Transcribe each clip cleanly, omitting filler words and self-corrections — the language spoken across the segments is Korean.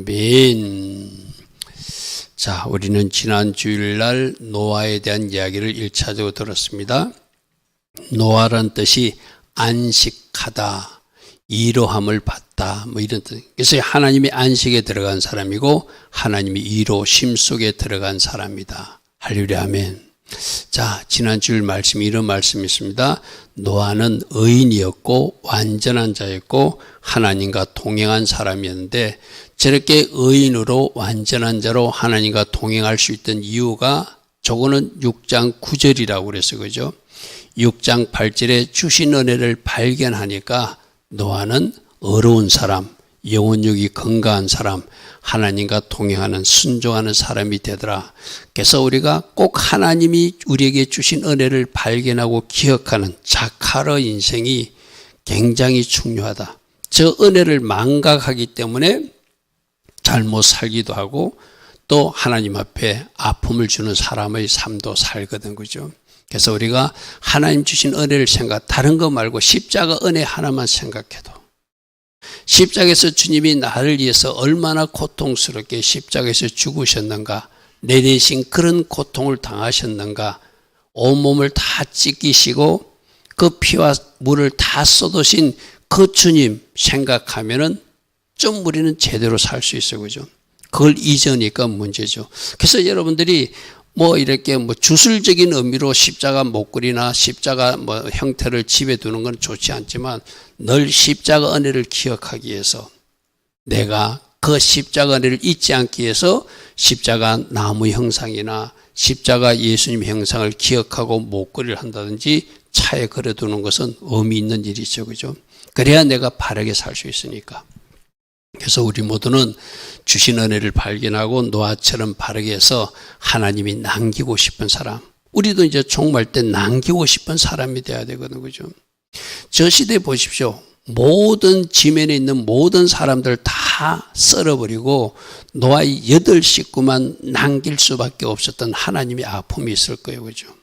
아멘. 자, 우리는 지난 주일날 노아에 대한 이야기를 1차적으로 들었습니다. 노아란 뜻이 안식하다, 이로함을 받다, 이런 뜻. 그래서 하나님이 안식에 들어간 사람이고 하나님이 이로 쉼 속에 들어간 사람이다. 할렐루야, 아멘. 자, 지난 주일 말씀이 이런 말씀이 있습니다. 노아는 의인이었고 완전한 자였고 하나님과 동행한 사람이었는데, 저렇게 의인으로 완전한 자로 하나님과 동행할 수 있던 이유가, 저거는 6장 9절이라고 그래서 그죠? 6장 8절에 주신 은혜를 발견하니까 노아는 어려운 사람, 영혼력이 건강한 사람, 하나님과 동행하는 순종하는 사람이 되더라. 그래서 우리가 꼭 하나님이 우리에게 주신 은혜를 발견하고 기억하는 자카르 인생이 굉장히 중요하다. 저 은혜를 망각하기 때문에 잘못 살기도 하고 또 하나님 앞에 아픔을 주는 사람의 삶도 살거든, 그죠? 그래서 우리가 하나님 주신 은혜를 생각, 다른 거 말고 십자가 은혜 하나만 생각해도, 십자가에서 주님이 나를 위해서 얼마나 고통스럽게 십자가에서 죽으셨는가, 내 대신 그런 고통을 당하셨는가, 온몸을 다 찢기시고 그 피와 물을 다 쏟으신 그 주님 생각하면은 좀 우리는 제대로 살 수 있어요, 그죠? 그걸 잊으니까 문제죠. 그래서 여러분들이 이렇게 주술적인 의미로 십자가 목걸이나 십자가 형태를 집에 두는 건 좋지 않지만, 늘 십자가 은혜를 기억하기 위해서, 내가 그 십자가 은혜를 잊지 않기 위해서 십자가 나무 형상이나 십자가 예수님 형상을 기억하고 목걸이를 한다든지 차에 걸어두는 것은 의미 있는 일이죠, 그죠? 그래야 내가 바르게 살 수 있으니까. 그래서 우리 모두는 주신 은혜를 발견하고 노아처럼 바르게 해서 하나님이 남기고 싶은 사람, 우리도 이제 종말 때 남기고 싶은 사람이 돼야 되거든요, 그죠? 저 시대 보십시오. 모든 지면에 있는 모든 사람들 다 썰어버리고 노아의 8식구만 남길 수밖에 없었던 하나님의 아픔이 있을 거예요, 그죠?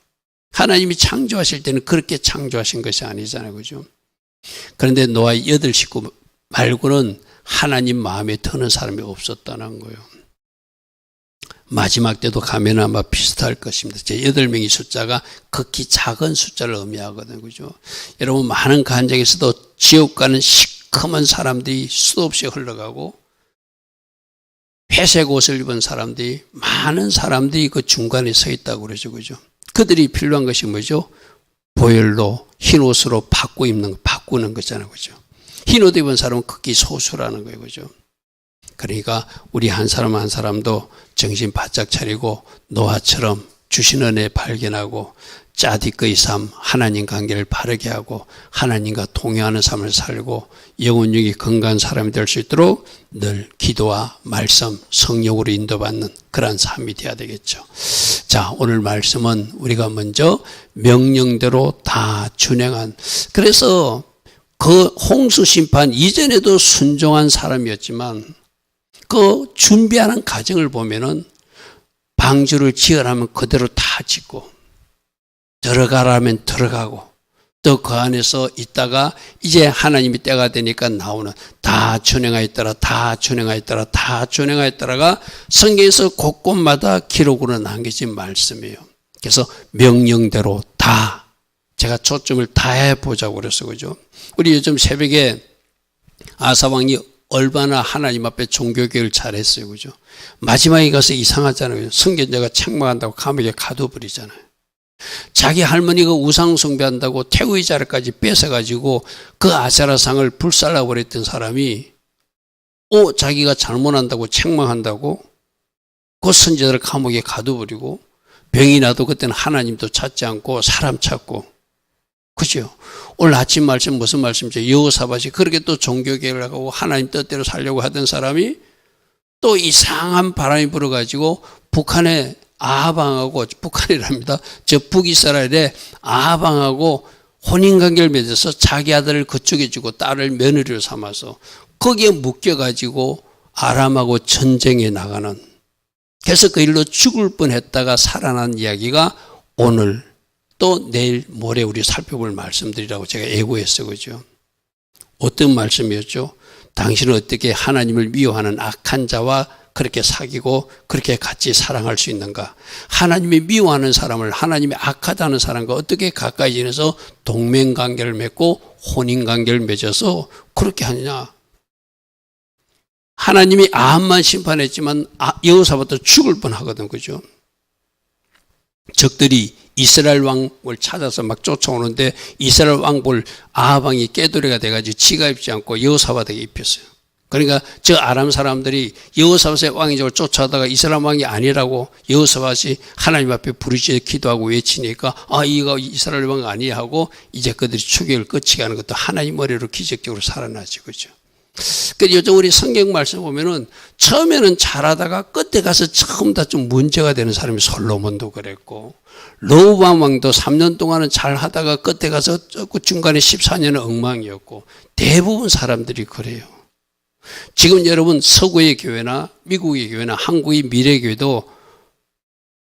하나님이 창조하실 때는 그렇게 창조하신 것이 아니잖아요, 그죠? 그런데 노아의 8식구 말고는 하나님 마음에 드는 사람이 없었다는 거예요. 마지막 때도 가면 아마 비슷할 것입니다. 제 8명의 숫자가 극히 작은 숫자를 의미하거든요, 그죠? 여러분, 많은 간증에서도 지옥 가는 시커먼 사람들이 수도 없이 흘러가고, 회색 옷을 입은 사람들이, 많은 사람들이 그 중간에 서 있다고 그러죠, 그죠? 그들이 필요한 것이 뭐죠? 보혈로 흰 옷으로 바꾸는 거잖아요, 그죠? 흰 옷 입은 사람은 극히 소수라는 거예요, 그죠? 그러니까 우리 한 사람 한 사람도 정신 바짝 차리고 노아처럼 주신 은혜 발견하고 짜디꺼의 삶, 하나님 관계를 바르게 하고 하나님과 동행하는 삶을 살고 영혼력이 건강한 사람이 될 수 있도록 늘 기도와 말씀, 성령으로 인도받는 그러한 삶이 되어야 되겠죠. 자, 오늘 말씀은 우리가 먼저 명령대로 다 준행한, 그래서 그 홍수 심판 이전에도 순종한 사람이었지만 그 준비하는 과정을 보면은 방주를 지으라면 그대로 다 짓고 들어가라면 들어가고 또 그 안에서 있다가 이제 하나님이 때가 되니까 나오는 다 준행하였더라, 다 준행하였더라, 다 준행하였더라가 성경에서 곳곳마다 기록으로 남겨진 말씀이에요. 그래서 명령대로 다, 제가 초점을 다 해보자고 그랬어, 그죠? 우리 요즘 새벽에 아사왕이 얼마나 하나님 앞에 종교개혁을 잘했어요, 그죠? 마지막에 가서 이상하잖아요. 선견자가 책망한다고 감옥에 가둬버리잖아요. 자기 할머니가 우상 숭배한다고 태우의 자리까지 뺏어가지고 그 아세라상을 불살라버렸던 사람이 자기가 잘못한다고 책망한다고 그 선지자를 감옥에 가둬버리고, 병이 나도 그때는 하나님도 찾지 않고 사람 찾고, 그죠? 오늘 아침 말씀 무슨 말씀이죠? 여호사밧이 그렇게 또 종교개혁을 하고 하나님 뜻대로 살려고 하던 사람이 또 이상한 바람이 불어가지고 북한에 아합왕하고, 북한이랍니다, 저 북이스라엘에 아합왕하고 혼인관계를 맺어서 자기 아들을 그쪽에 주고 딸을 며느리로 삼아서 거기에 묶여가지고 아람하고 전쟁에 나가는, 그래서 그 일로 죽을 뻔했다가 살아난 이야기가 오늘 또 내일 모레 우리 살펴볼 말씀들이라고 제가 예고했어요, 그죠? 어떤 말씀이었죠? 당신은 어떻게 하나님을 미워하는 악한 자와 그렇게 사귀고 그렇게 같이 사랑할 수 있는가? 하나님이 미워하는 사람을 하나님이 악하다는 사람과 어떻게 가까이 지내서 동맹관계를 맺고 혼인관계를 맺어서 그렇게 하느냐? 하나님이 아합만 심판했지만 여호사밧도 죽을 뻔하거든, 그죠? 적들이 이스라엘 왕을 찾아서 막 쫓아오는데 이스라엘 왕볼 아합 왕이 깨돌이가 돼가지고 지가 입지 않고 여호사밧에게 입혔어요. 그러니까 저 아람 사람들이 여호사밧의 왕이적을 쫓아다가 이스라엘 왕이 아니라고 여호사밧이 하나님 앞에 부르짖어 기도하고 외치니까 이거 이스라엘 왕 아니야 하고 이제 그들이 추격을 끝이게 하는 것도 하나님 머리로 기적적으로 살아나죠, 그죠? 그래서 요즘 우리 성경 말씀 보면은 처음에는 잘하다가 끝에 가서 처음 다 좀 문제가 되는 사람이 솔로몬도 그랬고 로브암 왕도 3년 동안은 잘하다가 끝에 가서 중간에 14년은 엉망이었고 대부분 사람들이 그래요. 지금 여러분 서구의 교회나 미국의 교회나 한국의 미래교회도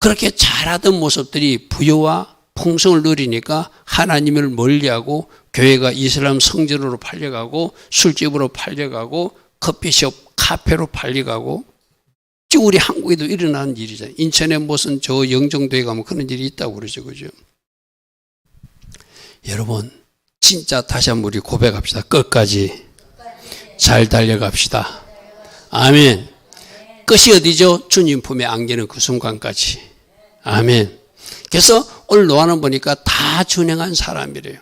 그렇게 잘하던 모습들이 부여와 풍성을 누리니까 하나님을 멀리하고 교회가 이슬람 성전으로 팔려가고 술집으로 팔려가고 커피숍 카페로 팔려가고 지금 우리 한국에도 일어나는 일이잖아요. 인천에 무슨 저 영종도에 가면 그런 일이 있다고 그러죠, 그죠? 여러분 진짜 다시 한번 우리 고백합시다. 끝까지 잘 달려갑시다. 아멘. 끝이 어디죠? 주님 품에 안기는 그 순간까지. 아멘. 그래서 오늘 노아는 보니까 다 준행한 사람이래요.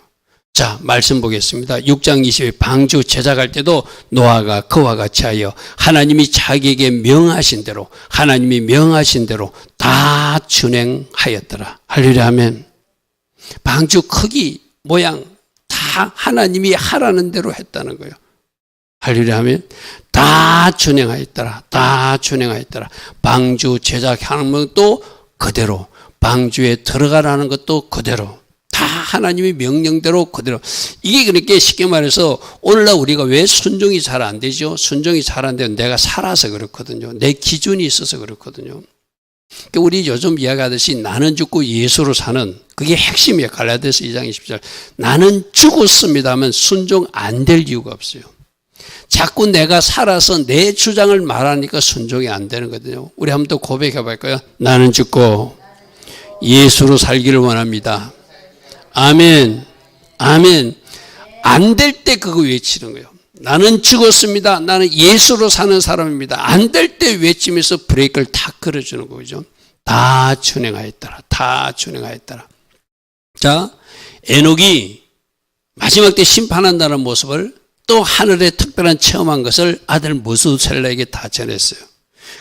자, 말씀 보겠습니다. 6장 20절 방주 제작할 때도 노아가 그와 같이 하여 하나님이 자기에게 명하신 대로 하나님이 명하신 대로 다 준행하였더라. 할렐루야, 아멘. 방주 크기, 모양 다 하나님이 하라는 대로 했다는 거예요. 할렐루야, 아멘. 다 준행하였더라. 다 준행하였더라. 방주 제작하는 것도 그대로, 방주에 들어가라는 것도 그대로, 다 하나님의 명령대로 그대로. 이게 그렇게 쉽게 말해서 오늘날 우리가 왜 순종이 잘 안 되죠? 순종이 잘 안 되면 내가 살아서 그렇거든요. 내 기준이 있어서 그렇거든요. 그러니까 우리 요즘 이야기하듯이 나는 죽고 예수로 사는 그게 핵심이에요. 갈라디아서 2장 20절. 나는 죽었습니다 하면 순종 안 될 이유가 없어요. 자꾸 내가 살아서 내 주장을 말하니까 순종이 안 되는 거거든요. 우리 한번 또 고백해 볼까요? 나는 죽고 예수로 살기를 원합니다. 아멘. 아멘. 안 될 때 그거 외치는 거예요. 나는 죽었습니다. 나는 예수로 사는 사람입니다. 안 될 때 외치면서 브레이크를 탁 걸어주는 거죠. 다 준행하였더라. 다 준행하였더라. 자, 에녹이 마지막 때 심판한다는 모습을 또 하늘에 특별한 체험한 것을 아들 무두셀라에게 다 전했어요.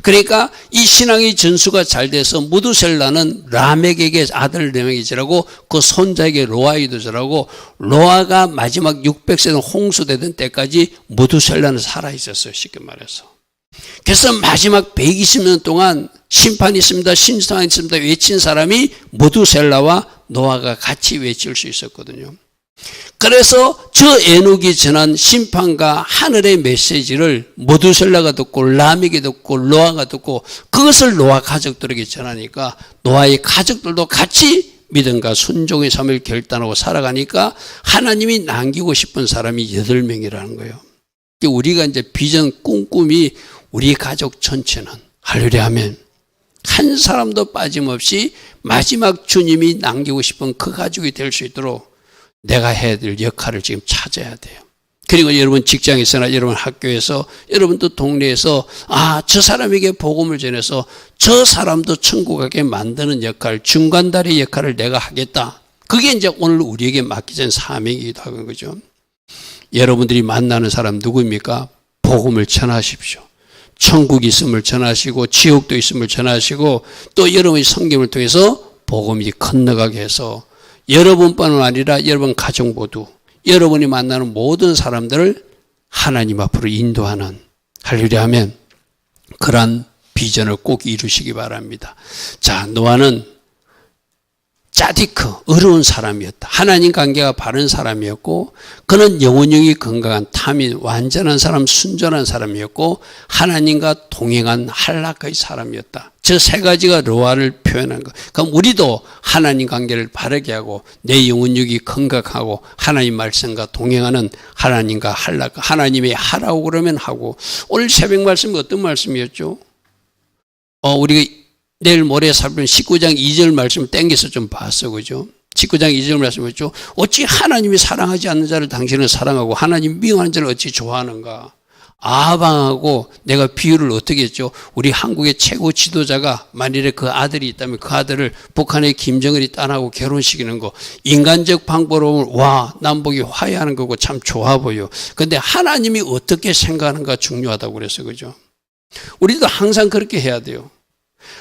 그러니까 이 신앙의 전수가 잘 돼서 무두셀라는 라멕에게 아들 라멕이 저라고 그 손자에게 로아이도 저라고 로아가 마지막 600세는 홍수되던 때까지 무두셀라는 살아있었어요. 쉽게 말해서. 그래서 마지막 120년 동안 심판이 있습니다. 신성이 있습니다. 외친 사람이 무두셀라와 노아가 같이 외칠 수 있었거든요. 그래서 저 에녹이 전한 심판과 하늘의 메시지를 무두셀라가 듣고 라멕이 듣고 노아가 듣고 그것을 노아 가족들에게 전하니까 노아의 가족들도 같이 믿음과 순종의 삶을 결단하고 살아가니까 하나님이 남기고 싶은 사람이 8명이라는 거예요. 우리가 이제 비전 꿈꾸미 우리 가족 전체는 할렐루야 아멘. 한 사람도 빠짐없이 마지막 주님이 남기고 싶은 그 가족이 될 수 있도록 내가 해야 될 역할을 지금 찾아야 돼요. 그리고 여러분 직장에서나 여러분 학교에서 여러분도 동네에서 저 사람에게 복음을 전해서 저 사람도 천국 가게 만드는 역할, 중간다리 역할을 내가 하겠다. 그게 이제 오늘 우리에게 맡겨진 사명이기도 하는 거죠. 여러분들이 만나는 사람 누구입니까? 복음을 전하십시오. 천국이 있음을 전하시고 지옥도 있음을 전하시고 또 여러분의 성경을 통해서 복음이 건너가게 해서 여러분뿐만 아니라 여러분 가족 모두 여러분이 만나는 모든 사람들을 하나님 앞으로 인도하는 할렐루야 아멘. 그러한 비전을 꼭 이루시기 바랍니다. 자, 노아는 짜디크 어려운 사람이었다. 하나님 관계가 바른 사람이었고 그는 영혼력이 건강한 탐인 완전한 사람 순전한 사람이었고 하나님과 동행한 한락의 사람이었다. 저 세 가지가 노아를 표현한 거. 그럼 우리도 하나님 관계를 바르게 하고 내 영혼육이 건강하고 하나님 말씀과 동행하는 하나님과 하나님이 하라고 그러면 하고. 오늘 새벽 말씀이 어떤 말씀이었죠? 우리가 내일 모레 살펴본 19장 2절 말씀 땡겨서 좀 봤어, 그죠? 19장 2절 말씀이었죠. 어찌 하나님이 사랑하지 않는 자를 당신은 사랑하고 하나님 미워하는 자를 어찌 좋아하는가? 아방하고 내가 비유를 어떻게 했죠? 우리 한국의 최고 지도자가 만일에 그 아들이 있다면 그 아들을 북한의 김정은이 딸하고 결혼시키는 거 인간적 방법으로 와 남북이 화해하는 거고 참 좋아 보여. 근데 하나님이 어떻게 생각하는가 중요하다고 그랬어요. 그죠? 우리도 항상 그렇게 해야 돼요.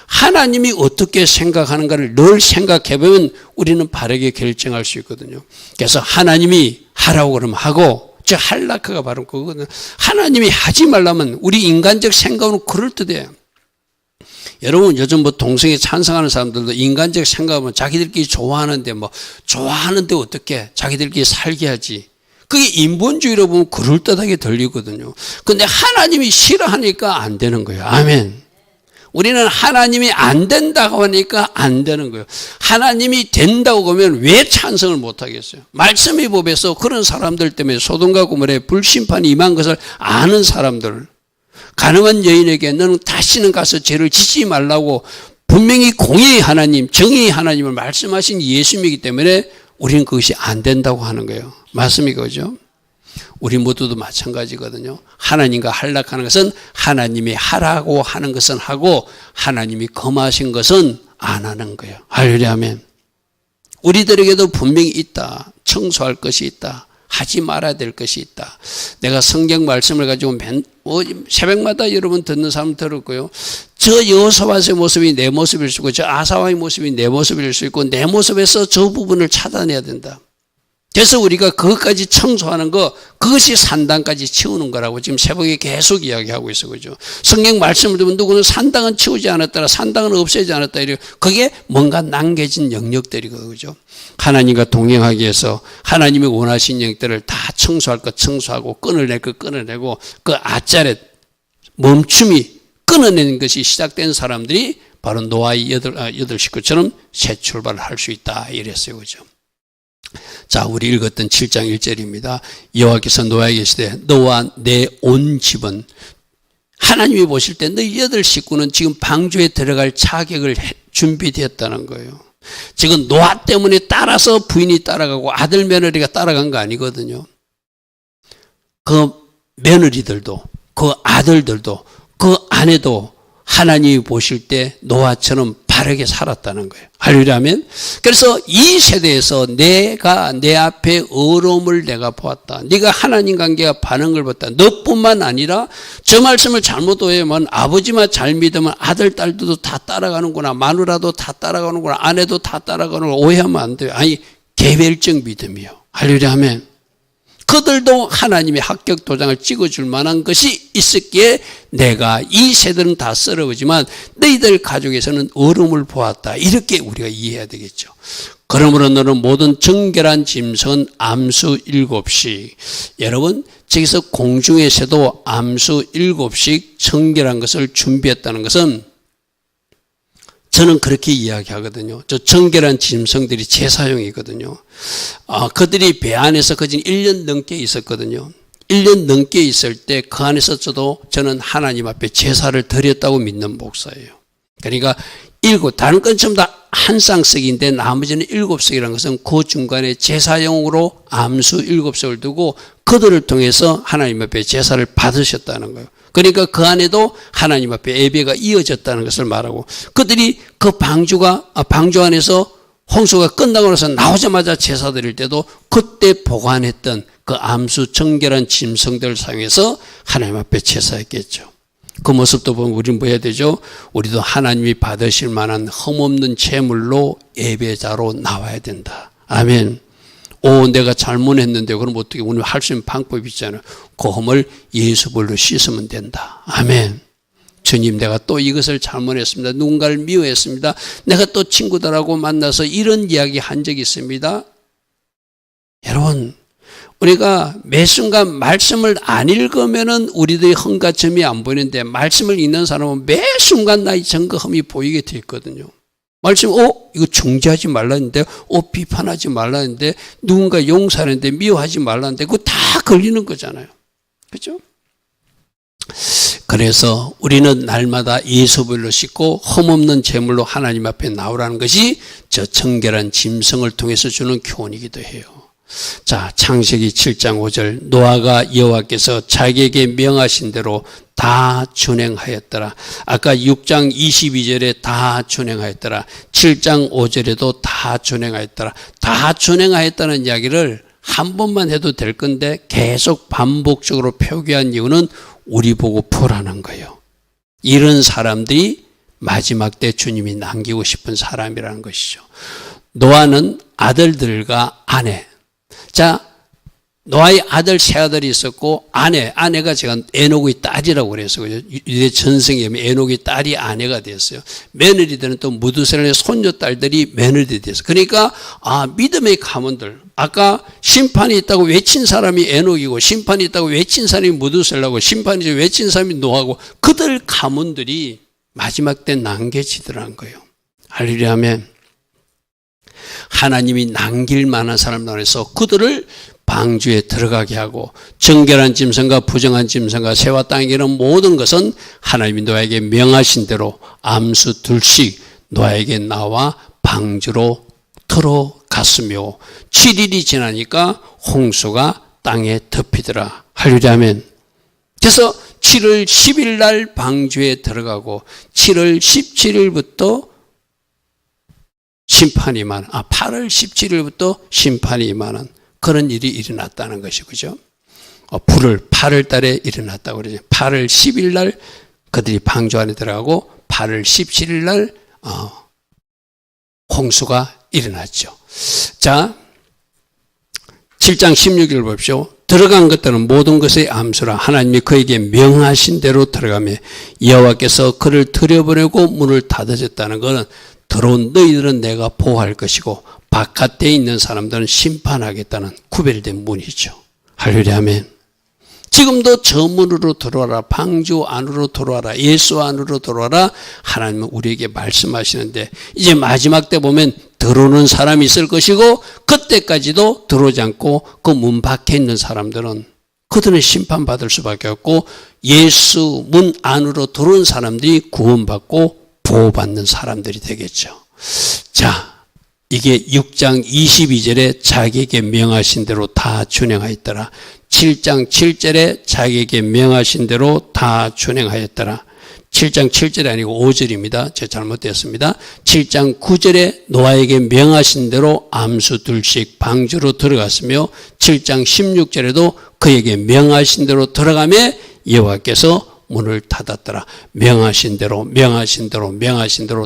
하나님이 어떻게 생각하는가를 늘 생각해보면 우리는 바르게 결정할 수 있거든요. 그래서 하나님이 하라고 그러면 하고, 저 할라크가 바로 그거거든요. 하나님이 하지 말라면 우리 인간적 생각은 그럴듯해요. 여러분 요즘 뭐 동성애 찬성하는 사람들도 인간적 생각하면 자기들끼리 좋아하는데 어떻게 자기들끼리 살게 하지. 그게 인본주의로 보면 그럴듯하게 들리거든요. 근데 하나님이 싫어하니까 안 되는 거예요. 아멘. 우리는 하나님이 안 된다고 하니까 안 되는 거예요. 하나님이 된다고 하면 왜 찬성을 못 하겠어요? 말씀의 법에서 그런 사람들 때문에 소돔과 고모라의 불심판이 임한 것을 아는 사람들, 가늠한 여인에게 너는 다시는 가서 죄를 짓지 말라고 분명히 공의의 하나님, 정의의 하나님을 말씀하신 예수님이기 때문에 우리는 그것이 안 된다고 하는 거예요. 맞습니까? 그죠? 우리 모두도 마찬가지거든요. 하나님과 할락하는 것은 하나님이 하라고 하는 것은 하고 하나님이 금하신 것은 안 하는 거예요. 할렐루야 아멘. 우리들에게도 분명히 있다. 청소할 것이 있다. 하지 말아야 될 것이 있다. 내가 성경 말씀을 가지고 새벽마다 여러분 듣는 사람 들었고요. 저 여호사밧의 모습이 내 모습일 수 있고 저 아사와의 모습이 내 모습일 수 있고 내 모습에서 저 부분을 찾아내야 된다. 그래서 우리가 그것까지 청소하는 거, 그것이 산당까지 치우는 거라고 지금 새벽에 계속 이야기하고 있어. 그죠? 성경 말씀을 들으면 누구는 산당은 치우지 않았다, 산당은 없애지 않았다. 그게 뭔가 남겨진 영역들이거든요. 그죠? 하나님과 동행하기 위해서 하나님이 원하신 영역들을 다 청소할 것 청소하고 끊어낼 것 끊어내고 그 아짜렛, 멈춤이 끊어내는 것이 시작된 사람들이 바로 노아의 여덟 식구처럼 새 출발을 할 수 있다. 이랬어요. 그죠? 자, 우리 읽었던 7장 1절입니다. 여호와께서 노아에게 이르시되 너와 내 온 집은 하나님이 보실 때 너희 8 식구는 지금 방주에 들어갈 자격을 준비되었다는 거예요. 지금 노아 때문에 따라서 부인이 따라가고 아들 며느리가 따라간 거 아니거든요. 그 며느리들도 그 아들들도 그 아내도 하나님이 보실 때 노아처럼 바르게 살았다는 거예요. 할렐루야 아멘. 그래서 이 세대에서 내가 내 앞에 어려움을 내가 보았다. 네가 하나님 관계가 바른 걸 봤다. 너뿐만 아니라 저 말씀을 잘못 오해하면 아버지만 잘 믿으면 아들 딸들도 다 따라가는구나. 마누라도 다 따라가는구나. 아내도 다 따라가는구나. 오해하면 안 돼요. 아니 개별적 믿음이요. 할렐루야 아멘. 그들도 하나님의 합격 도장을 찍어줄 만한 것이 있었기에 내가 이 세대는 다 썰어보지만 너희들 가족에서는 어려움을 보았다. 이렇게 우리가 이해해야 되겠죠. 그러므로 너는 모든 정결한 짐승은 암수 7씩. 여러분 저기서 공중에서도 암수 7씩 정결한 것을 준비했다는 것은 저는 그렇게 이야기하거든요. 저 정결한 짐승들이 제사용이거든요. 그들이 배 안에서 거진 1년 넘게 있었거든요. 1년 넘게 있을 때 그 안에서 저는 하나님 앞에 제사를 드렸다고 믿는 목사예요. 그러니까 다른 건 전부 다 한 쌍석인데 나머지는 7석이라는 것은 그 중간에 제사용으로 암수 7석을 두고 그들을 통해서 하나님 앞에 제사를 받으셨다는 거예요. 그러니까 그 안에도 하나님 앞에 예배가 이어졌다는 것을 말하고 그들이 그 방주 안에서 홍수가 끝나고 나서 나오자마자 제사 드릴 때도 그때 보관했던 그 암수 정결한 짐승들을 사용해서 하나님 앞에 제사했겠죠. 그 모습도 보면 우리는 뭐 해야 되죠? 우리도 하나님이 받으실 만한 흠없는 제물로 예배자로 나와야 된다. 아멘. 내가 잘못했는데 그럼 어떻게 우리 할 수 있는 방법이 있잖아요. 그 흠을 예수불로 씻으면 된다. 아멘. 주님 내가 또 이것을 잘못했습니다. 누군가를 미워했습니다. 내가 또 친구들하고 만나서 이런 이야기 한 적이 있습니다. 여러분 우리가 매 순간 말씀을 안 읽으면은 우리들의 흠과 점이 안 보이는데 말씀을 읽는 사람은 매 순간 나의 점과 흠이 보이게 돼 있거든요. 말씀, 이거 중재하지 말라는데, 비판하지 말라는데, 누군가 용서하는데, 미워하지 말라는데, 그거 다 걸리는 거잖아요. 그죠? 그래서 우리는 날마다 예수별로 씻고 흠없는 제물로 하나님 앞에 나오라는 것이 저 청결한 짐승을 통해서 주는 교훈이기도 해요. 자, 창세기 7장 5절 노아가 여호와께서 자기에게 명하신 대로 다 준행하였더라. 아까 6장 22절에 다 준행하였더라. 7장 5절에도 다 준행하였더라. 다 준행하였다는 이야기를 한 번만 해도 될 건데 계속 반복적으로 표기한 이유는 우리 보고 보라는 거예요. 이런 사람들이 마지막 때 주님이 남기고 싶은 사람이라는 것이죠. 노아는 아들들과 아내. 자, 노아의 아들 세 아들이 있었고 아내가 제가 에녹의 딸이라고 그랬어요. 유대 전승에 에녹의 딸이 아내가 됐어요. 며느리들은 또 무두셀의 손녀딸들이 며느리 됐어요. 그러니까 믿음의 가문들, 아까 심판이 있다고 외친 사람이 에녹이고 심판이 있다고 외친 사람이 무두셀라고 심판이 외친 사람이 노아고 그들 가문들이 마지막 때 남겨지더라는 거예요. 할렐루야 아멘. 하나님이 남길 만한 사람들 안에서 그들을 방주에 들어가게 하고 정결한 짐승과 부정한 짐승과 새와 땅에 기는 모든 것은 하나님이 노아에게 명하신 대로 암수 둘씩 노아에게 나와 방주로 들어갔으며 7일이 지나니까 홍수가 땅에 덮이더라. 할렐루야 아멘. 그래서 7월 10일 날 방주에 들어가고 7월 17일부터 심판이 임하는 8월 17일부터 심판이 임하는 그런 일이 일어났다는 것이 그죠? 불을 8월 달에 일어났다고 그러죠. 8월 10일 날 그들이 방주 안에 들어가고 8월 17일 날 홍수가 일어났죠. 자, 7장 16절 보십시오. 들어간 것들은 모든 것의 암수라 하나님이 그에게 명하신 대로 들어가며 여호와께서 그를 들여보내고 문을 닫아줬다는 것은 들어온 너희들은 내가 보호할 것이고 바깥에 있는 사람들은 심판하겠다는 구별된 문이죠. 할렐루야 아멘. 지금도 저 문으로 들어와라. 방주 안으로 들어와라. 예수 안으로 들어와라. 하나님은 우리에게 말씀하시는데 이제 마지막 때 보면 들어오는 사람이 있을 것이고 그때까지도 들어오지 않고 그 문 밖에 있는 사람들은 그들은 심판받을 수밖에 없고 예수 문 안으로 들어온 사람들이 구원받고 보호받는 사람들이 되겠죠. 자, 이게 6장 22절에 자기에게 명하신 대로 다 준행하였더라. 7장 7절에 자기에게 명하신 대로 다 준행하였더라. 7장 7절이 아니고 5절입니다. 제가 잘못되었습니다. 7장 9절에 노아에게 명하신 대로 암수 둘씩 방주로 들어갔으며 7장 16절에도 그에게 명하신 대로 들어가며 여호와께서 문을 닫았더라. 명하신 대로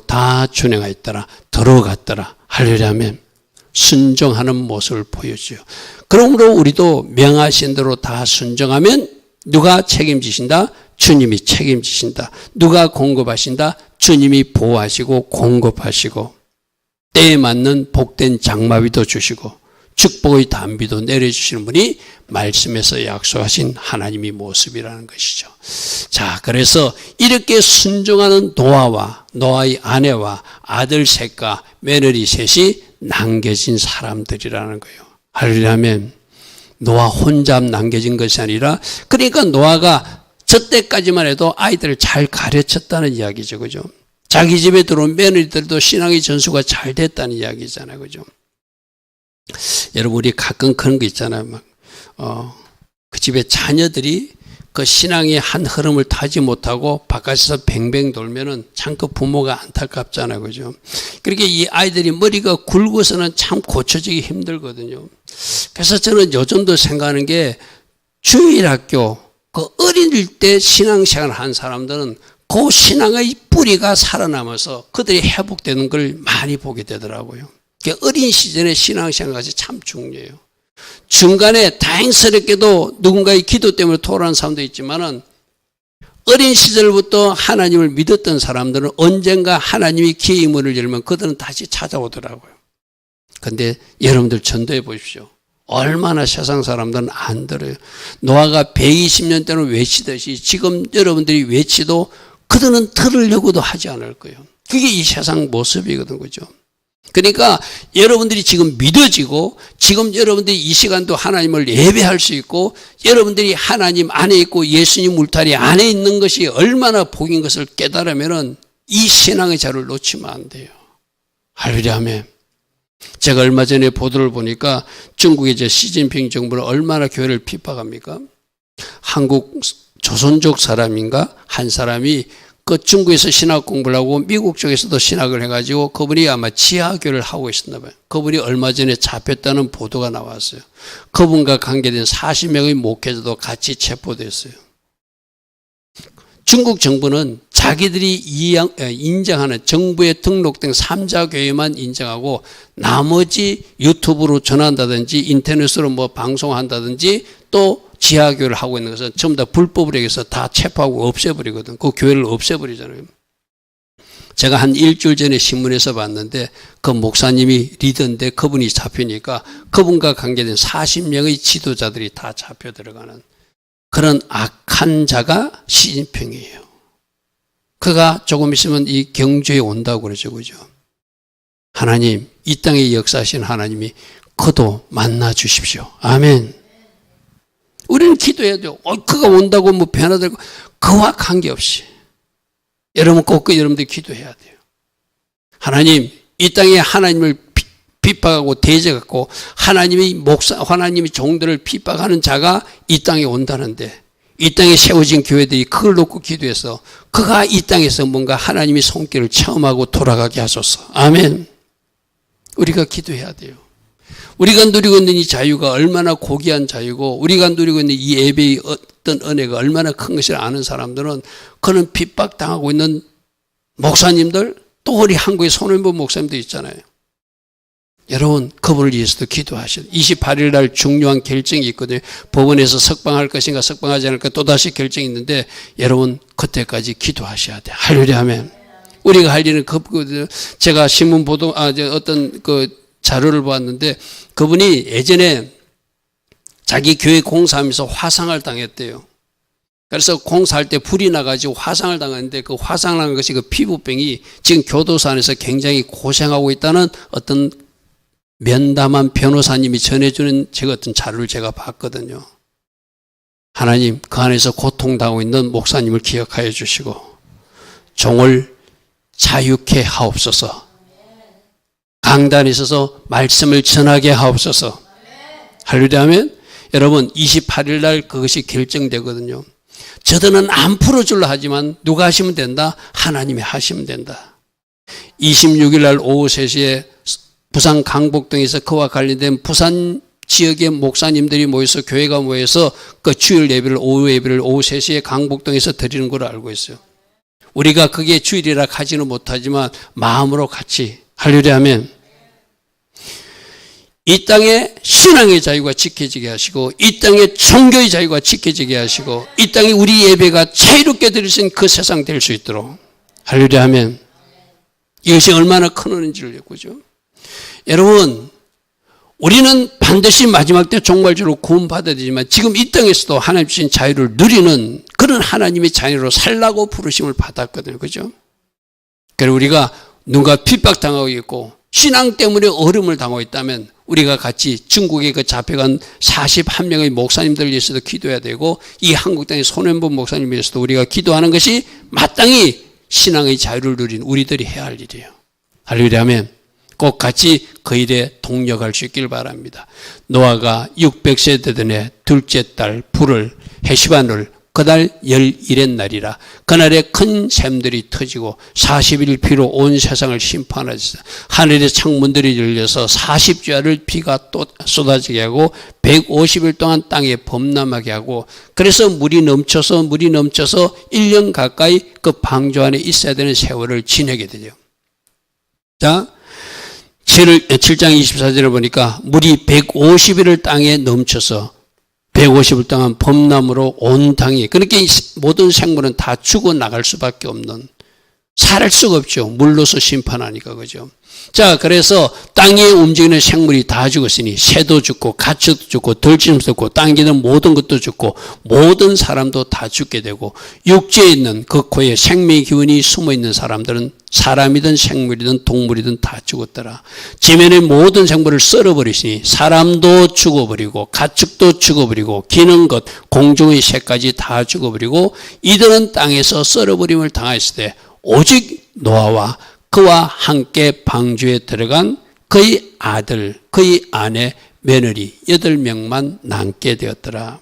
다 준행하였더라. 들어갔더라. 할렐루야 아멘. 순종하는 모습을 보여줘요. 그러므로 우리도 명하신 대로 다 순종하면 누가 책임지신다? 주님이 책임지신다. 누가 공급하신다? 주님이 보호하시고 공급하시고 때에 맞는 복된 장마비도 주시고 축복의 단비도 내려주시는 분이 말씀에서 약속하신 하나님의 모습이라는 것이죠. 자, 그래서 이렇게 순종하는 노아와 노아의 아내와 아들 셋과 며느리 셋이 남겨진 사람들이라는 거예요. 할렐루야 아멘. 노아 혼자 남겨진 것이 아니라 그러니까 노아가 저 때까지만 해도 아이들을 잘 가르쳤다는 이야기죠. 그죠? 자기 집에 들어온 며느리들도 신앙의 전수가 잘 됐다는 이야기잖아요. 그죠? 여러분 우리 가끔 그런 거 있잖아요. 그 집에 자녀들이 그 신앙의 한 흐름을 타지 못하고 바깥에서 뱅뱅 돌면은 참 그 부모가 안타깝잖아요. 그죠? 그렇게 이 아이들이 머리가 굵어서는 참 고쳐지기 힘들거든요. 그래서 저는 요즘도 생각하는 게 주일학교 그 어릴 때 신앙생활을 한 사람들은 그 신앙의 뿌리가 살아남아서 그들이 회복되는 걸 많이 보게 되더라고요. 어린 시절의 신앙생활이 참 중요해요. 중간에 다행스럽게도 누군가의 기도 때문에 돌아온 사람도 있지만은 어린 시절부터 하나님을 믿었던 사람들은 언젠가 하나님이 기회의 문을 열면 그들은 다시 찾아오더라고요. 근데 여러분들 전도해 보십시오. 얼마나 세상 사람들은 안 들어요. 노아가 120년 동안 외치듯이 지금 여러분들이 외치도 그들은 들으려고도 하지 않을 거예요. 그게 이 세상 모습이거든, 그죠? 그러니까 여러분들이 지금 믿어지고 지금 여러분들이 이 시간도 하나님을 예배할 수 있고 여러분들이 하나님 안에 있고 예수님 울타리 안에 있는 것이 얼마나 복인 것을 깨달으면은 이 신앙의 자를 놓치면 안 돼요. 할렐루야 아멘. 제가 얼마 전에 보도를 보니까 중국의 시진핑 정부는 얼마나 교회를 핍박합니까? 한국 조선족 사람인가 한 사람이 그 중국에서 신학 공부를 하고 미국 쪽에서도 신학을 해가지고 그분이 아마 지하교를 하고 있었나 봐요. 그분이 얼마 전에 잡혔다는 보도가 나왔어요. 그분과 관계된 40명의 목회자도 같이 체포됐어요. 중국 정부는 자기들이 인정하는 정부에 등록된 3자 교회만 인정하고 나머지 유튜브로 전한다든지 인터넷으로 뭐 방송한다든지 또 지하교를 하고 있는 것은 전부 다 불법으로 해서 다 체포하고 없애버리거든. 그 교회를 없애버리잖아요. 제가 한 일주일 전에 신문에서 봤는데 그 목사님이 리더인데 그분이 잡히니까 그분과 관계된 40명의 지도자들이 다 잡혀 들어가는 그런 악한 자가 시진핑이에요. 그가 조금 있으면 이 경주에 온다고 그러죠. 그죠? 하나님, 이 땅에 역사하신 하나님이 그도 만나 주십시오. 아멘. 우리는 기도해야 돼요. 그가 온다고 뭐 변화되고 그와 관계없이. 여러분 꼭 여러분들 기도해야 돼요. 하나님, 이 땅에 하나님을 핍박하고 대적하고 하나님이 종들을 핍박하는 자가 이 땅에 온다는데 이 땅에 세워진 교회들이 그걸 놓고 기도해서 그가 이 땅에서 뭔가 하나님의 손길을 체험하고 돌아가게 하소서. 아멘. 우리가 기도해야 돼요. 우리가 누리고 있는 이 자유가 얼마나 고귀한 자유고 우리가 누리고 있는 이 예배의 어떤 은혜가 얼마나 큰 것을 아는 사람들은 그런 핍박당하고 있는 목사님들 또 우리 한국의 손해본 목사님도 있잖아요. 여러분 그분을 위해서도 기도하셔야 돼요. 28일 날 중요한 결정이 있거든요. 법원에서 석방할 것인가 석방하지 않을까 또다시 결정이 있는데 여러분 그때까지 기도하셔야 돼요. 할렐루야 아멘. 우리가 할 일은 제가 신문 보도 어떤 그 자료를 보았는데 그분이 예전에 자기 교회 공사하면서 화상을 당했대요. 그래서 공사할 때 불이 나가지고 화상을 당했는데 그 화상을 난 것이 그 피부병이 지금 교도소 안에서 굉장히 고생하고 있다는 어떤 면담한 변호사님이 전해주는 제가 어떤 자료를 제가 봤거든요. 하나님 그 안에서 고통당하고 있는 목사님을 기억하여 주시고 종을 자유케 하옵소서. 강단에 있어서 말씀을 전하게 하옵소서. 할렐루야 하면 여러분 28일 날 그것이 결정되거든요. 저들은 안 풀어줄라 하지만 누가 하시면 된다? 하나님이 하시면 된다. 26일 날 오후 3시에 부산 강북동에서 그와 관련된 부산 지역의 목사님들이 모여서 교회가 모여서 그 주일 예배를 오후 3시에 강북동에서 드리는 걸로 알고 있어요. 우리가 그게 주일이라 가지는 못하지만 마음으로 같이 할렐루야 하면 이 땅에 신앙의 자유가 지켜지게 하시고 이 땅에 종교의 자유가 지켜지게 하시고 이 땅에 우리 예배가 자유롭게 드릴 수 있는 그 세상 될 수 있도록 할렐루야 하면 이것이 얼마나 큰 은혜인지를 보죠. 여러분 우리는 반드시 마지막 때 종말주로 구원받아야 되지만 지금 이 땅에서도 하나님 주신 자유를 누리는 그런 하나님의 자녀로 살라고 부르심을 받았거든요. 그죠? 그래서 우리가 누가 핍박당하고 있고 신앙 때문에 어려움을 당하고 있다면 우리가 같이 중국에 그 잡혀간 41명의 목사님들을 위해서도 기도해야 되고 이 한국 땅의 손현범 목사님 위해서도 우리가 기도하는 것이 마땅히 신앙의 자유를 누린 우리들이 해야 할 일이에요. 할렐루야 하면 꼭 같이 그 일에 동력할 수 있길 바랍니다. 노아가 600세 되던 해 둘째 달 불을 헤시반을 그날 11의 날이라 그날에 큰 샘들이 터지고 40일 비로 온 세상을 심판하셨어요. 하늘의 창문들이 열려서 40주야를 비가 또 쏟아지게 하고 150일 동안 땅에 범람하게 하고 그래서 물이 넘쳐서 1년 가까이 그 방주 안에 있어야 되는 세월을 지내게 되죠. 자 7장 24절에 보니까 물이 150일을 땅에 넘쳐서 150일 동안 범람으로 온 땅이 그렇게 모든 생물은 다 죽어나갈 수밖에 없는 살 수가 없죠. 물로서 심판하니까, 그죠? 자, 그래서 땅에 움직이는 생물이 다 죽었으니 새도 죽고 가축도 죽고 들짐승도 죽고 당기는 모든 것도 죽고 모든 사람도 다 죽게 되고 육지에 있는 그 코에 생명의 기운이 숨어있는 사람들은 사람이든 생물이든 동물이든 다 죽었더라. 지면의 모든 생물을 썰어버리시니 사람도 죽어버리고 가축도 죽어버리고 기는 것 공중의 새까지 다 죽어버리고 이들은 땅에서 썰어버림을 당했을 때 오직 노아와 그와 함께 방주에 들어간 그의 아들, 그의 아내, 며느리 8명만 남게 되었더라.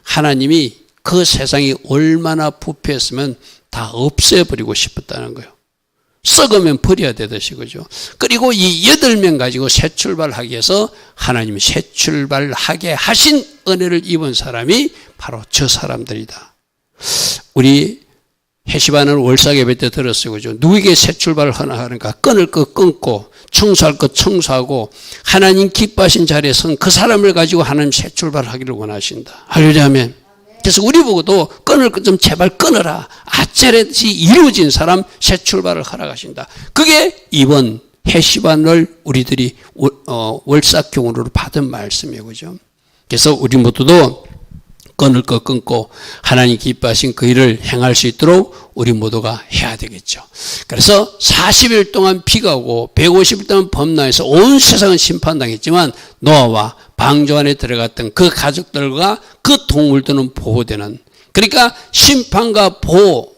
하나님이 그 세상이 얼마나 부패했으면 다 없애버리고 싶었다는 거예요. 썩으면 버려야 되듯이, 그죠? 그리고 이 8명 가지고 새 출발하기 위해서 하나님이 새 출발하게 하신 은혜를 입은 사람이 바로 저 사람들이다. 우리 해시반을 월삭 예배 때 들었어요. 그죠? 누구에게 새 출발을 하는가? 끊을 것 끊고, 청소할 것 청소하고, 하나님 기뻐하신 자리에 선 그 사람을 가지고 하나님 새 출발을 하기를 원하신다. 할렐루야 아멘. 그래서 우리 보고도 끊을 것 좀 제발 끊어라. 아차렛이 이루어진 사람 새 출발을 허락하신다. 그게 이번 해시반을 우리들이 월삭 교훈으로 받은 말씀이에요. 그죠? 그래서 우리 모두도 끊을 것 끊고 하나님 기뻐하신 그 일을 행할 수 있도록 우리 모두가 해야 되겠죠. 그래서 40일 동안 비가 오고 150일 동안 범람해서 온 세상은 심판당했지만 노아와 방주 안에 들어갔던 그 가족들과 그 동물들은 보호되는, 그러니까 심판과 보호,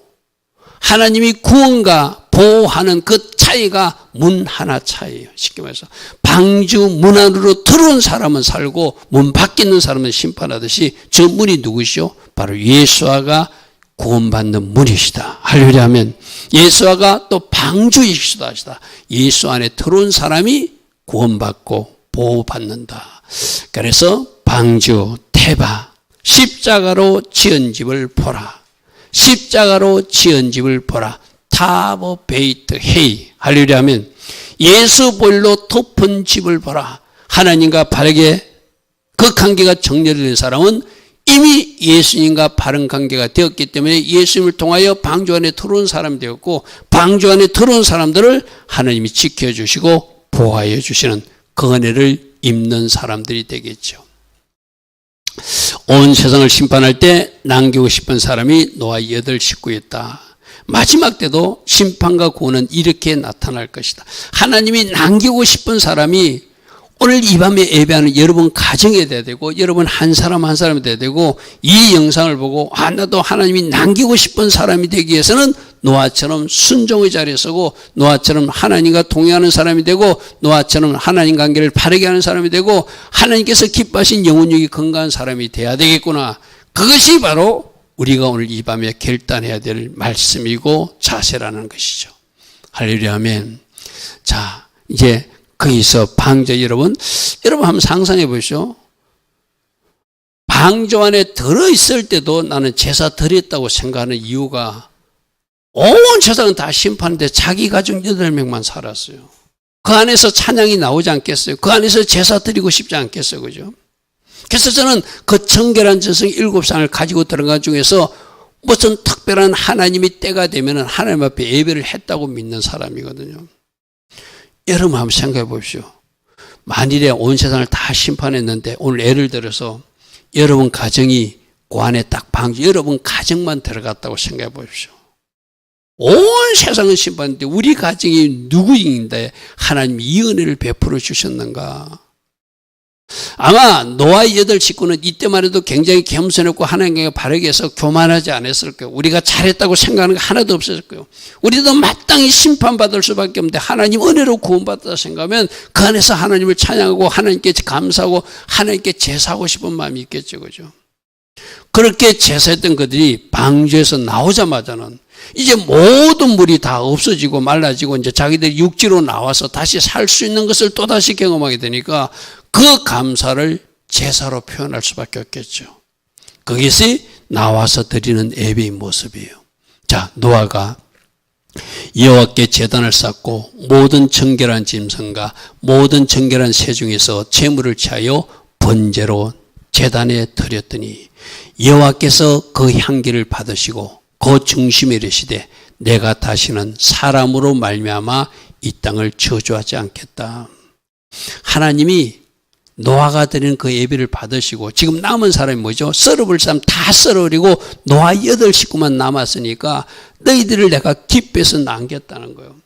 하나님이 구원과 보호하는 그 차이가 문 하나 차이예요. 쉽게 말해서 방주 문 안으로 들어온 사람은 살고 문 밖에 있는 사람은 심판하듯이 저 문이 누구시죠? 바로 예수아가 구원받는 문이시다. 할렐루야 하면 예수아가 또 방주이시다 하시다. 예수 안에 들어온 사람이 구원받고 보호받는다. 그래서 방주, 태바, 십자가로 지은 집을 보라. 십자가로 지은 집을 보라. 타보 베이트 헤이. 할렐루야 하면 예수 보혈로 덮은 집을 보라. 하나님과 바르게 그 관계가 정렬된 사람은 이미 예수님과 바른 관계가 되었기 때문에 예수님을 통하여 방주 안에 들어온 사람이 되었고 방주 안에 들어온 사람들을 하나님이 지켜주시고 보호하여 주시는 그 은혜를 입는 사람들이 되겠죠. 온 세상을 심판할 때 남기고 싶은 사람이 노아 8 식구였다. 마지막 때도 심판과 구원은 이렇게 나타날 것이다. 하나님이 남기고 싶은 사람이 오늘 이 밤에 예배하는 여러분 가정에 돼야 되고 여러분 한 사람 한 사람이 돼야 되고 이 영상을 보고 나도 하나님이 남기고 싶은 사람이 되기 위해서는 노아처럼 순종의 자리에 서고 노아처럼 하나님과 동행하는 사람이 되고 노아처럼 하나님 관계를 바르게 하는 사람이 되고 하나님께서 기뻐하신 영혼력이 건강한 사람이 돼야 되겠구나. 그것이 바로 우리가 오늘 이 밤에 결단해야 될 말씀이고 자세라는 것이죠. 할렐루야 아멘. 자, 이제 거기서 방주 여러분 한번 상상해 보시오. 방주 안에 들어있을 때도 나는 제사 드렸다고 생각하는 이유가 온 세상은 다 심판인데 자기 가족 8명만 살았어요. 그 안에서 찬양이 나오지 않겠어요? 그 안에서 제사 드리고 싶지 않겠어요? 그죠? 그래서 저는 그 정결한 전성 7상을 가지고 들어간 중에서 무슨 특별한 하나님이 때가 되면 하나님 앞에 예배를 했다고 믿는 사람이거든요. 여러분 한번 생각해 보십시오. 만일에 온 세상을 다 심판했는데 오늘 예를 들어서 여러분 가정이 그 안에 딱 방주 여러분 가정만 들어갔다고 생각해 보십시오. 온 세상은 심판인데 우리 가정이 누구인데 하나님이 이 은혜를 베풀어 주셨는가? 아마 노아의 8 식구는 이때만 해도 굉장히 겸손했고 하나님과 바르게 해서 교만하지 않았을 거예요. 우리가 잘했다고 생각하는 거 하나도 없었을 거예요. 우리도 마땅히 심판받을 수밖에 없는데 하나님 은혜로 구원받았다 생각하면 그 안에서 하나님을 찬양하고 하나님께 감사하고 하나님께 제사하고 싶은 마음이 있겠죠. 그죠? 그렇게 제사했던 그들이 방주에서 나오자마자는 이제 모든 물이 다 없어지고 말라지고 이제 자기들이 육지로 나와서 다시 살 수 있는 것을 또다시 경험하게 되니까 그 감사를 제사로 표현할 수밖에 없겠죠. 그것이 나와서 드리는 예배의 모습이에요. 자, 노아가 여호와께 제단을 쌓고 모든 정결한 짐승과 모든 정결한 새 중에서 제물을 취하여 번제로 제단에 드렸더니 여호와께서 그 향기를 받으시고 그 중심에 이르시되 내가 다시는 사람으로 말미암아 이 땅을 저주하지 않겠다. 하나님이 노아가 드리는 그 예배를 받으시고 지금 남은 사람이 뭐죠? 썰어버릴 사람 다 썰어버리고 노아 8식구만 남았으니까 너희들을 내가 기뻐해서 남겼다는 거예요.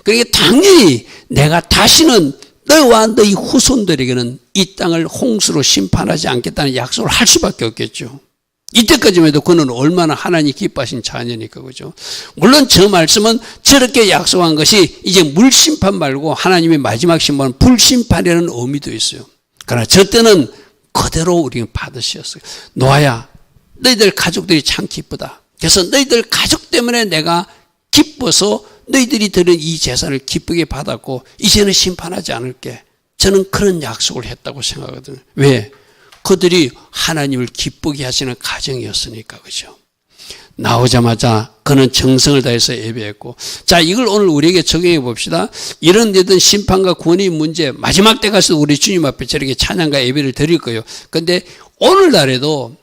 그러니까 당연히 내가 다시는 너와 너희 후손들에게는 이 땅을 홍수로 심판하지 않겠다는 약속을 할 수밖에 없겠죠. 이때까지만 해도 그는 얼마나 하나님 기뻐하신 자녀니까, 그죠? 물론 저 말씀은 저렇게 약속한 것이 이제 물심판 말고 하나님의 마지막 심판은 불심판이라는 의미도 있어요. 그러나 저 때는 그대로 우리는 받으셨어요. 노아야, 너희들 가족들이 참 기쁘다. 그래서 너희들 가족 때문에 내가 기뻐서 너희들이 드린 이 재산을 기쁘게 받았고 이제는 심판하지 않을게. 저는 그런 약속을 했다고 생각하거든요. 왜? 그들이 하나님을 기쁘게 하시는 가정이었으니까, 그죠? 나오자마자 그는 정성을 다해서 예배했고, 자, 이걸 오늘 우리에게 적용해 봅시다. 이런 데든 심판과 구원의 문제, 마지막 때 가서 우리 주님 앞에 저렇게 찬양과 예배를 드릴 거예요. 그런데 오늘날에도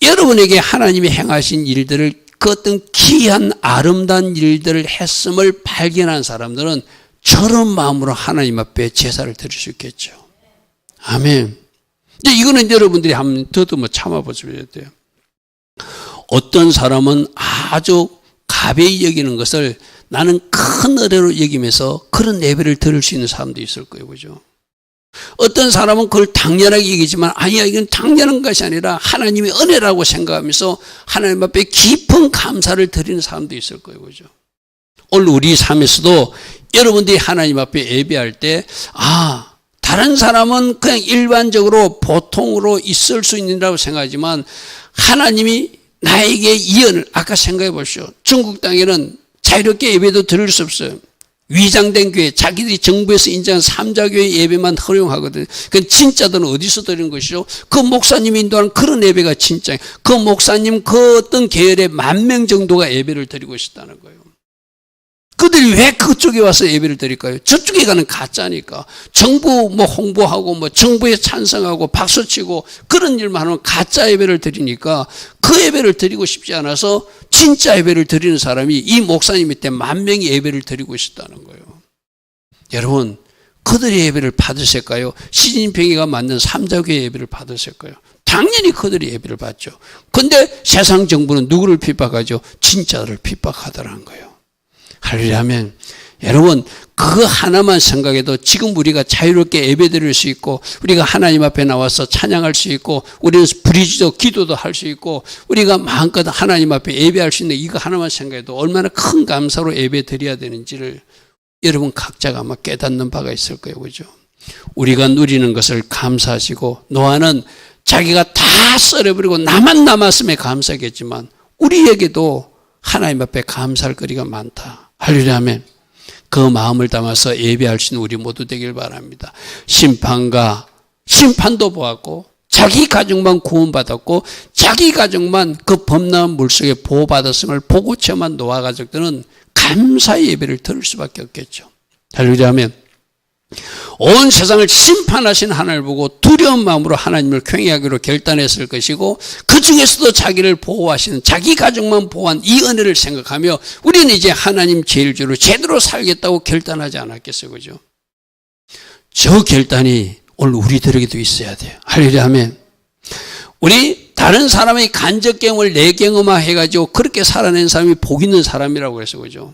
여러분에게 하나님이 행하신 일들을, 그 어떤 귀한 아름다운 일들을 했음을 발견한 사람들은 저런 마음으로 하나님 앞에 제사를 드릴 수 있겠죠. 아멘. 근데 이거는 여러분들이 한번 더듬어 참아보셔야 돼요. 어떤 사람은 아주 가벼이 여기는 것을 나는 큰 은혜로 여기면서 그런 예배를 드릴 수 있는 사람도 있을 거예요. 그죠? 어떤 사람은 그걸 당연하게 여기지만 아니야, 이건 당연한 것이 아니라 하나님의 은혜라고 생각하면서 하나님 앞에 깊은 감사를 드리는 사람도 있을 거예요. 그죠? 오늘 우리 삶에서도 여러분들이 하나님 앞에 예배할 때, 다른 사람은 그냥 일반적으로 보통으로 있을 수 있는다고 생각하지만 하나님이 나에게 이 은혜를, 아까 생각해 보십시오. 중국 땅에는 자유롭게 예배도 드릴 수 없어요. 위장된 교회, 자기들이 정부에서 인정한 3자교회 예배만 허용하거든요. 그건 진짜들은 어디서 드리는 것이죠? 그 목사님이 인도하는 그런 예배가 진짜예요. 그 목사님 그 어떤 계열의 10,000명 정도가 예배를 드리고 있었다는 거예요. 그들이 왜 그쪽에 와서 예배를 드릴까요? 저쪽에 가는 가짜니까. 정부 홍보하고 정부에 찬성하고 박수치고 그런 일만 하면 가짜 예배를 드리니까 그 예배를 드리고 싶지 않아서 진짜 예배를 드리는 사람이 이 목사님 밑에 10,000명이 예배를 드리고 있었다는 거예요. 여러분, 그들의 예배를 받으실까요? 시진핑이가 만든 3자교회 예배를 받으실까요? 당연히 그들이 예배를 받죠. 그런데 세상 정부는 누구를 핍박하죠? 진짜를 핍박하더라는 거예요. 할렐루야 하면 여러분, 그거 하나만 생각해도 지금 우리가 자유롭게 예배 드릴 수 있고 우리가 하나님 앞에 나와서 찬양할 수 있고 우리는 불의지도 기도도 할 수 있고 우리가 마음껏 하나님 앞에 예배할 수 있는 이거 하나만 생각해도 얼마나 큰 감사로 예배 드려야 되는지를 여러분 각자가 아마 깨닫는 바가 있을 거예요. 그죠? 우리가 누리는 것을 감사하시고 노아는 자기가 다 썰어버리고 나만 남았음에 감사하겠지만 우리에게도 하나님 앞에 감사할 거리가 많다. 할렐루야 아멘. 그 마음을 담아서 예배할 수 있는 우리 모두 되길 바랍니다. 심판도 보았고 자기 가정만 구원받았고 자기 가정만 그 범람한 물속에 보호받았음을 보고 체험한 노아 가족들은 감사의 예배를 드릴 수밖에 없겠죠. 할렐루야 아멘. 온 세상을 심판하신 하나님을 보고 두려운 마음으로 하나님을 경외하기로 결단했을 것이고 그 중에서도 자기를 보호하시는 자기 가족만 보호한 이 은혜를 생각하며 우리는 이제 하나님 제일주로 제대로 살겠다고 결단하지 않았겠어요. 그죠? 저 결단이 오늘 우리들에게도 있어야 돼요. 할렐루야 아멘. 우리 다른 사람의 간접 경험을 내 경험화 해가지고 그렇게 살아낸 사람이 복 있는 사람이라고 해서 그죠?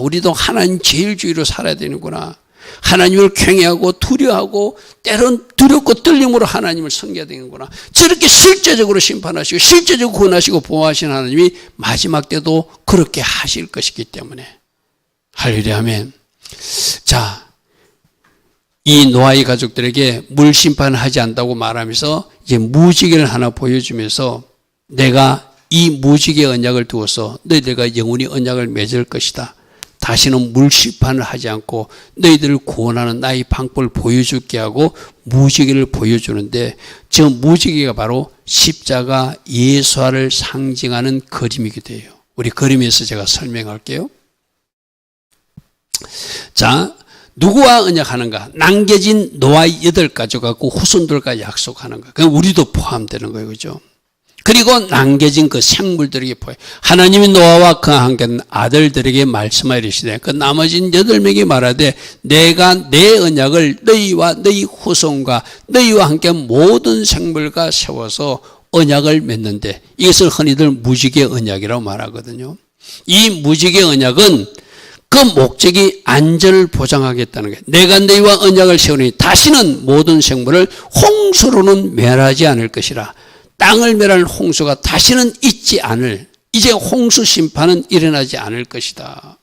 우리도 하나님 제일주의로 살아야 되는구나. 하나님을 경외하고 두려워하고 때론 두렵고 떨림으로 하나님을 섬겨야 되는구나. 저렇게 실제적으로 심판하시고 실제적으로 구원하시고 보호하시는 하나님이 마지막 때도 그렇게 하실 것이기 때문에 할렐루야 아멘. 자, 이 노아의 가족들에게 물 심판을 하지 않는다고 말하면서 이제 무지개를 하나 보여주면서 내가 이 무지개 언약을 두어서 너희들과 영원히 언약을 맺을 것이다. 다시는 물심판을 하지 않고 너희들을 구원하는 나의 방법을 보여줄게 하고 무지개를 보여주는데 저 무지개가 바로 십자가 예수화를 상징하는 그림이기도 해요. 우리 그림에서 제가 설명할게요. 자, 누구와 언약하는가? 남겨진 노아의 8가족하고 후손들과 약속하는가? 그럼 우리도 포함되는 거예요. 그죠? 그리고 남겨진 그 생물들에게 보여. 하나님이 노아와 그 함께 아들들에게 말씀하시되 그 나머진 8명이 말하되 내가 내 언약을 너희와 너희 후손과 너희와 함께 모든 생물과 세워서 언약을 맺는데, 이것을 흔히들 무지개 언약이라고 말하거든요. 이 무지개 언약은 그 목적이 안전을 보장하겠다는 거예요. 내가 너희와 언약을 세우니 다시는 모든 생물을 홍수로는 멸하지 않을 것이라. 땅을 멸할 홍수가 다시는 있지 않을, 이제 홍수 심판은 일어나지 않을 것이다.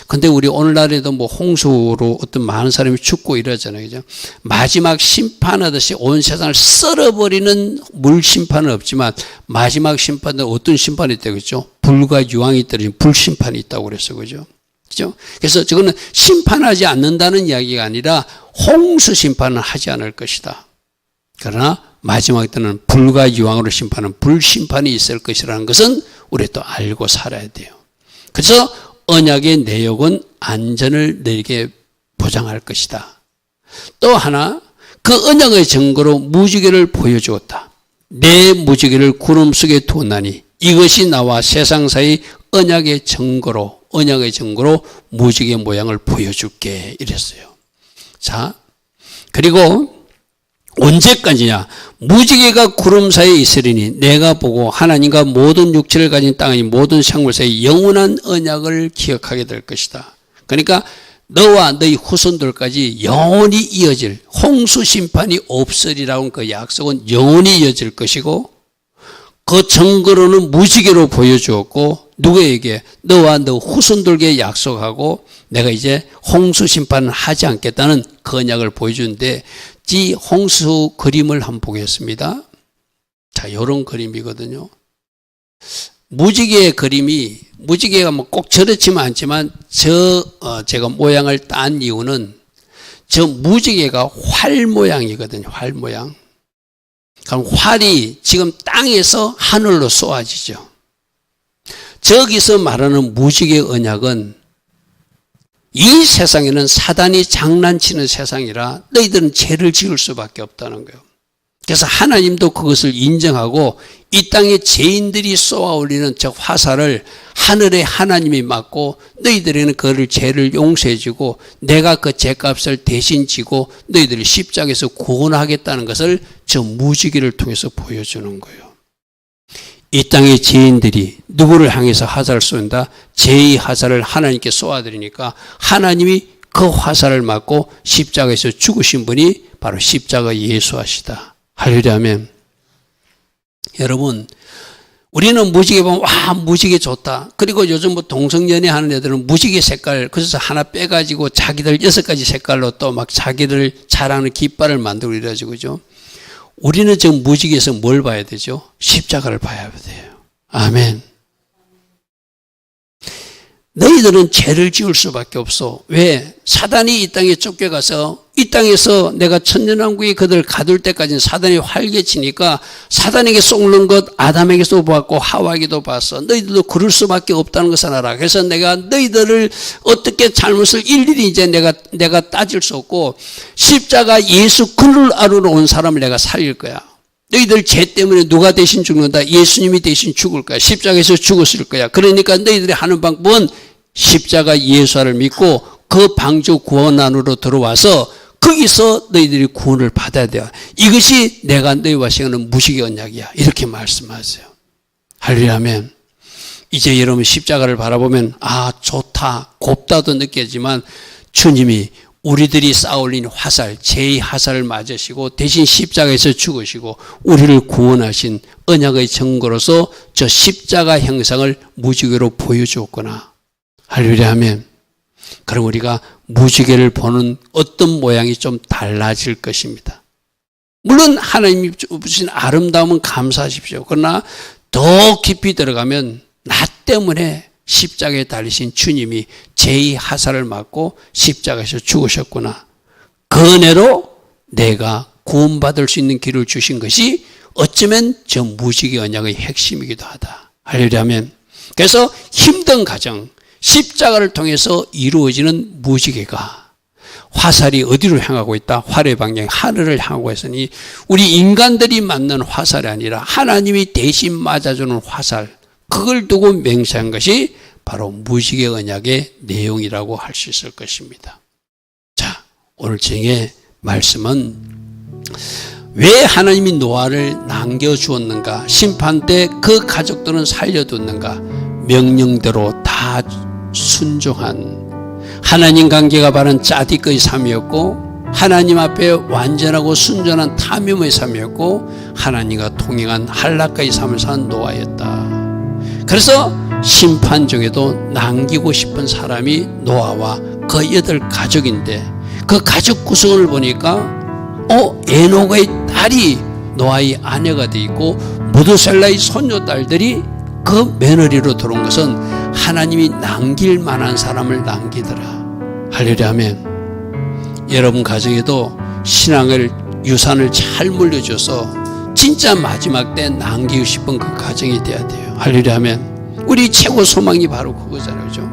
근데 우리 오늘날에도 뭐 홍수로 어떤 많은 사람이 죽고 이러잖아요. 그죠? 마지막 심판하듯이 온 세상을 썰어버리는 물 심판은 없지만 마지막 심판은 어떤 심판이 있다고 그랬죠? 불과 유황이 떨어진 불심판이 있다고 그랬어. 그죠? 그죠? 그래서 저거는 심판하지 않는다는 이야기가 아니라 홍수 심판은 하지 않을 것이다. 그러나 마지막 때는 불과 유황으로 심판하는 불심판이 있을 것이라는 것은 우리 또 알고 살아야 돼요. 그래서 언약의 내용은 안전을 너에게 보장할 것이다. 또 하나, 그 언약의 증거로 무지개를 보여주었다. 내 무지개를 구름 속에 두었나니 이것이 나와 세상 사이 언약의 증거로 무지개 모양을 보여줄게 이랬어요. 자, 그리고 언제까지냐? 무지개가 구름 사이에 있으리니 내가 보고 하나님과 모든 육체를 가진 땅의 모든 생물 사이 영원한 언약을 기억하게 될 것이다. 그러니까 너와 너희 후손들까지 영원히 이어질, 홍수 심판이 없으리라는 그 약속은 영원히 이어질 것이고, 그 증거로는 무지개로 보여주었고, 누구에게? 너와 너 후손들에게 약속하고 내가 이제 홍수 심판을 하지 않겠다는 그 언약을 보여주는데, 이 홍수 그림을 한번 보겠습니다. 자, 이런 그림이거든요. 무지개의 그림이, 무지개가 뭐 꼭 저렇지만 않지만 제가 모양을 딴 이유는 저 무지개가 활 모양이거든요. 활 모양. 그럼 활이 지금 땅에서 하늘로 쏘아지죠. 저기서 말하는 무지개 언약은 이 세상에는 사단이 장난치는 세상이라 너희들은 죄를 지을 수밖에 없다는 거예요. 그래서 하나님도 그것을 인정하고 이 땅에 죄인들이 쏘아 올리는 저 화살을 하늘의 하나님이 맞고 너희들에게는 그를 죄를 용서해 주고 내가 그 죄값을 대신 지고 너희들을 십자가에서 구원하겠다는 것을 저 무지개를 통해서 보여주는 거예요. 이 땅의 죄인들이 누구를 향해서 화살을 쏜다? 죄의 화살을 하나님께 쏘아드리니까 하나님이 그 화살을 맞고 십자가에서 죽으신 분이 바로 십자가 예수하시다. 할렐루야 아멘. 여러분, 우리는 무지개 보면 와 무지개 좋다. 그리고 요즘 뭐 동성연애 하는 애들은 무지개 색깔 그래서 하나 빼가지고 자기들 6가지 색깔로 또 막 자기들 자랑하는 깃발을 만들고 이래가지고 그죠. 우리는 지금 무지개에서 뭘 봐야 되죠? 십자가를 봐야 돼요. 아멘. 너희들은 죄를 지을 수밖에 없어. 왜? 사단이 이 땅에 쫓겨가서 이 땅에서 내가 천년왕국에 그들을 가둘 때까지는 사단이 활개치니까 사단에게 쏘는 것 아담에게 쏘았고 하와에게도 봤어. 너희들도 그럴 수밖에 없다는 것을 알아. 그래서 내가 너희들을 어떻게 잘못을 일일이 이제 내가 따질 수 없고 십자가 예수 그를 아루러 온 사람을 내가 살릴 거야. 너희들 죄 때문에 누가 대신 죽는다? 예수님이 대신 죽을 거야. 십자가에서 죽었을 거야. 그러니까 너희들이 하는 방법은 십자가 예수를 믿고 그 방주 구원 안으로 들어와서 거기서 너희들이 구원을 받아야 돼요. 이것이 내가 너희와 시행하는 무지개 언약이야. 이렇게 말씀하세요. 할렐루야 아멘. 이제 여러분 십자가를 바라보면 아 좋다 곱다도 느껴지만 주님이 우리들이 쌓아올린 화살, 죄의 화살을 맞으시고 대신 십자가에서 죽으시고 우리를 구원하신 언약의 증거로서 저 십자가 형상을 무지개로 보여주었구나. 할렐루야 아멘. 그럼 우리가 무지개를 보는 어떤 모양이 좀 달라질 것입니다. 물론 하나님이 주신 아름다움은 감사하십시오. 그러나 더 깊이 들어가면 나 때문에 십자가에 달리신 주님이 죄의 화살을 맞고 십자가에서 죽으셨구나. 그 은혜로 내가 구원받을 수 있는 길을 주신 것이 어쩌면 저 무지개 언약의 핵심이기도 하다. 할렐루야 아멘. 그래서 힘든 가정 십자가를 통해서 이루어지는 무지개가 화살이 어디로 향하고 있다? 활의 방향이 하늘을 향하고 있으니 우리 인간들이 맞는 화살이 아니라 하나님이 대신 맞아주는 화살, 그걸 두고 맹세한 것이 바로 무지개 언약의 내용이라고 할 수 있을 것입니다. 자, 오늘 정의 말씀은 왜 하나님이 노아를 남겨주었는가? 심판 때 그 가족들은 살려뒀는가? 명령대로 다 순종한 하나님 관계가 바른 짜디크의 삶이었고, 하나님 앞에 완전하고 순전한 탐욕의 삶이었고, 하나님과 동행한 한락가의 삶을 산 노아였다. 그래서 심판 중에도 남기고 싶은 사람이 노아와 그 8가족인데, 그 가족 구성을 보니까 에녹의 딸이 노아의 아내가 되어 있고 무드셀라의 손녀딸들이 그 며느리로 들어온 것은 하나님이 남길 만한 사람을 남기더라. 할렐루야 아멘. 여러분 가정에도 신앙을 유산을 잘 물려줘서 진짜 마지막 때 남기고 싶은 그 가정이 돼야 돼요. 할렐루야 아멘. 우리 최고 소망이 바로 그거잖아요. 그죠?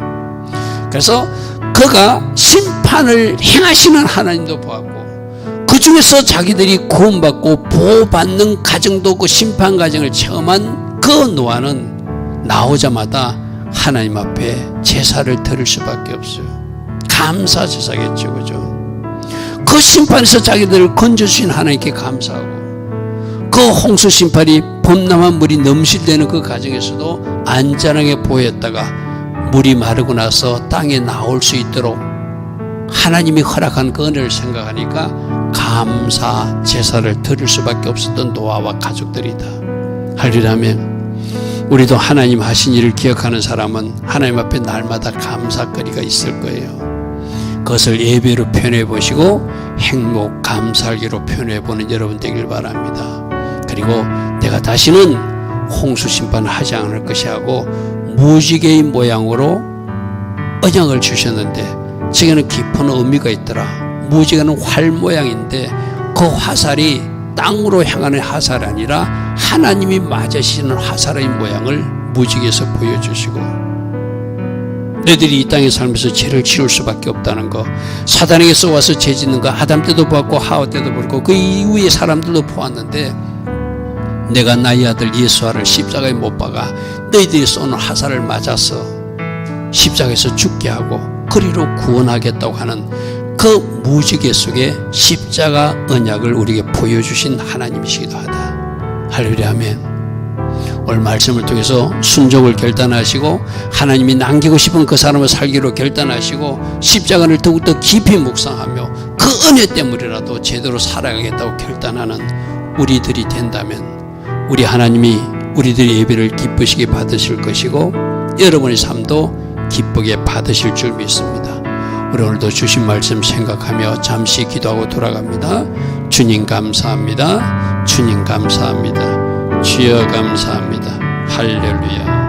그래서 그가 심판을 행하시는 하나님도 보았고, 그 중에서 자기들이 구원받고 보호받는 가정도 그 심판 가정을 체험한 그 노아는 나오자마자 하나님 앞에 제사를 드릴 수밖에 없어요. 감사 제사겠죠. 그죠? 그 심판에서 자기들을 건져주신 하나님께 감사하고, 그 홍수 심판이 범람한 물이 넘실대는 그 가정에서도 안전하게 보였다가 물이 마르고 나서 땅에 나올 수 있도록 하나님이 허락한 그 은혜를 생각하니까 감사 제사를 드릴 수밖에 없었던 노아와 가족들이다. 할렐루야 아멘. 우리도 하나님 하신 일을 기억하는 사람은 하나님 앞에 날마다 감사거리가 있을 거예요. 그것을 예배로 표현해 보시고 행복 감사하기로 표현해 보는 여러분 되길 바랍니다. 그리고 내가 다시는 홍수 심판을 하지 않을 것이 하고 무지개의 모양으로 언약을 주셨는데, 저게는 깊은 의미가 있더라. 무지개는 활 모양인데 그 화살이 땅으로 향하는 화살이 아니라 하나님이 맞으시는 화살의 모양을 무지개에서 보여주시고, 너희들이 이 땅에 살면서 죄를 지을 수밖에 없다는 거, 사단에게서 와서 죄 짓는 거 아담 때도 보았고 하와 때도 보았고 그 이후의 사람들도 보았는데, 내가 나의 아들 예수아를 십자가에 못 박아 너희들이 쏘는 화살을 맞아서 십자가에서 죽게 하고 그리로 구원하겠다고 하는 그 무지개 속에 십자가 언약을 우리에게 보여주신 하나님이시기도 하다. 할렐루야 아멘. 오늘 말씀을 통해서 순종을 결단하시고 하나님이 남기고 싶은 그 사람을 살기로 결단하시고 십자가를 더욱더 깊이 묵상하며 그 은혜 때문이라도 제대로 살아가겠다고 결단하는 우리들이 된다면 우리 하나님이 우리들의 예배를 기쁘시게 받으실 것이고 여러분의 삶도 기쁘게 받으실 줄 믿습니다. 우리 오늘도 주신 말씀 생각하며 잠시 기도하고 돌아갑니다. 주님 감사합니다. 주님 감사합니다. 주여 감사합니다. 할렐루야.